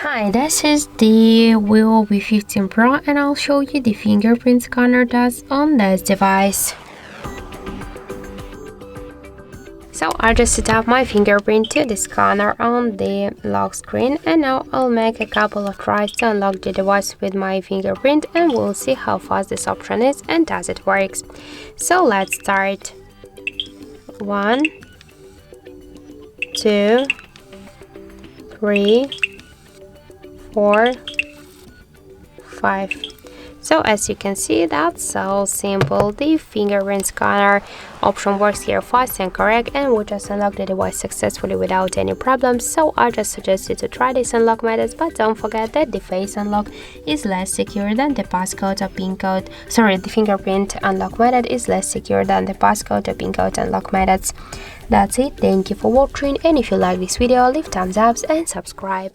Hi, this is the VIVO V15 Pro and I'll show you the fingerprint scanner does on this device. So I just set up my fingerprint to the scanner on the lock screen, and now I'll make a couple of tries to unlock the device with my fingerprint, and we'll see how fast this option is and does it works. So let's start. 1, 2, 3, 4, 5. So as you can see, that's so simple. The fingerprint scanner option works here fast and correct, and we just unlock the device successfully without any problems. So I just suggest you to try this unlock methods, but don't forget that the face unlock is less secure than the passcode or pin code. The fingerprint unlock method is less secure than the passcode or pin code unlock methods. That's it. Thank you for watching, and if you like this video, leave thumbs up and subscribe.